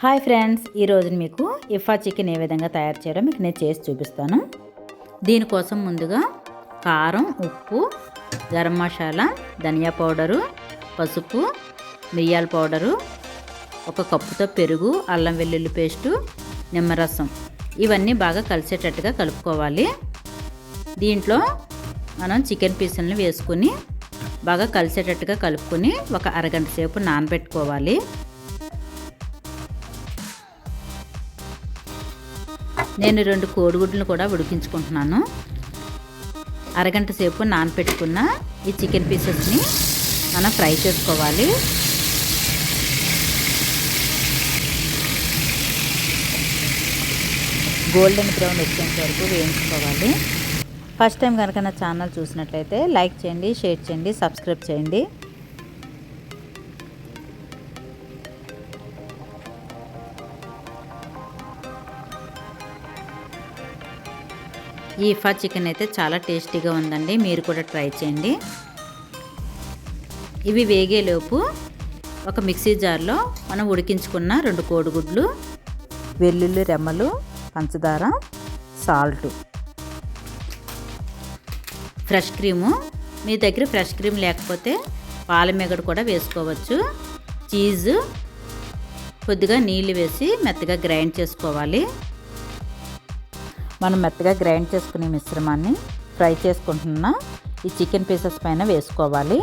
Hi friends, ఈరోజు మీకు ఇఫా chicken ఏ విధంగా తయారు చేయాలో మీకు నేను చేసి చూపిస్తాను. దీనికోసం ముందుగా కారం, ఉప్పు, గరం మసాలా, ధనియా పౌడరు, పసుపు, మిరియాల పౌడరు, ఒక కప్పుతో పెరుగు, అల్లం వెల్లుల్లి పేస్టు, నిమ్మరసం ఇవన్నీ బాగా కలిసేటట్టుగా కలుపుకోవాలి. దీంట్లో మనం చికెన్ పీసులను వేసుకుని బాగా కలిసేటట్టుగా కలుపుకొని ఒక అరగంట సేపు నానబెట్టుకోవాలి. నేను 2 కోడిగుడ్లను కూడా ఉడికించుకుంటున్నాను. అరగంట సేపు నానపెట్టుకున్న ఈ చికెన్ పీసెస్ని మనం ఫ్రై చేసుకోవాలి. గోల్డెన్ బ్రౌన్ వచ్చేంత వరకు వేయించుకోవాలి. ఫస్ట్ టైం కనుక నా ఛానల్ చూసినట్లయితే లైక్ చేయండి, షేర్ చేయండి, సబ్స్క్రైబ్ చేయండి. ఈ ఇఫా చికెన్ అయితే చాలా టేస్టీగా ఉందండి, మీరు కూడా ట్రై చేయండి. ఇవి వేగేలోపు ఒక మిక్సీ జార్లో మనం ఉడికించుకున్న 2 కోడిగుడ్లు, వెల్లుల్లి రెమ్మలు, పంచదార, సాల్ట్, ఫ్రెష్ క్రీము, మీ దగ్గర ఫ్రెష్ క్రీమ్ లేకపోతే పాలమేగడ కూడా వేసుకోవచ్చు, చీజు, కొద్దిగా నీళ్ళు వేసి మెత్తగా గ్రైండ్ చేసుకోవాలి. మనం మెత్తగా గ్రైండ్ చేసుకునే మిశ్రమాన్ని ఫ్రై చేసుకుంటున్న ఈ చికెన్ పీసెస్ పైన వేసుకోవాలి.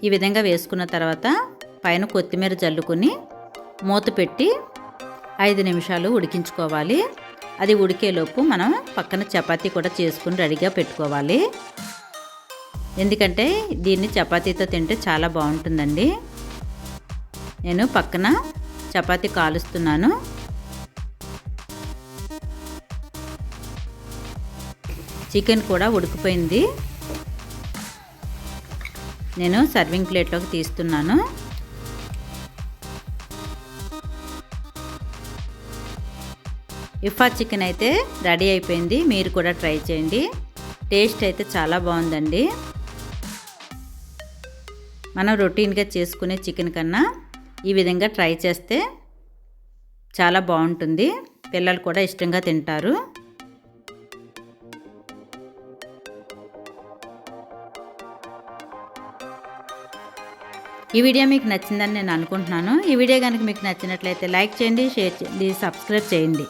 ఈ విధంగా వేసుకున్న తర్వాత పైన కొత్తిమీర జల్లుకొని మూత పెట్టి 5 నిమిషాలు ఉడికించుకోవాలి. అది ఉడికేలోపు మనం పక్కన చపాతీ కూడా చేసుకుని రెడీగా పెట్టుకోవాలి. ఎందుకంటే దీన్ని చపాతీతో తింటే చాలా బాగుంటుందండి. నేను పక్కన చపాతీ కాలుస్తున్నాను. చికెన్ కూడా ఉడికిపోయింది. నేను సర్వింగ్ ప్లేట్లోకి తీస్తున్నాను. ఇఫా చికెన్ అయితే రెడీ అయిపోయింది, మీరు కూడా ట్రై చేయండి. టేస్ట్ అయితే చాలా బాగుందండి. మనం రొటీన్గా చేసుకునే చికెన్ కన్నా ఈ విధంగా ట్రై చేస్తే చాలా బాగుంటుంది. పిల్లలు కూడా ఇష్టంగా తింటారు. ఈ వీడియో మీకు నచ్చిందని నేను అనుకుంటున్నాను. ఈ వీడియో కనుక మీకు నచ్చినట్లయితే లైక్ చేయండి, షేర్ చేయండి, సబ్స్క్రైబ్ చేయండి.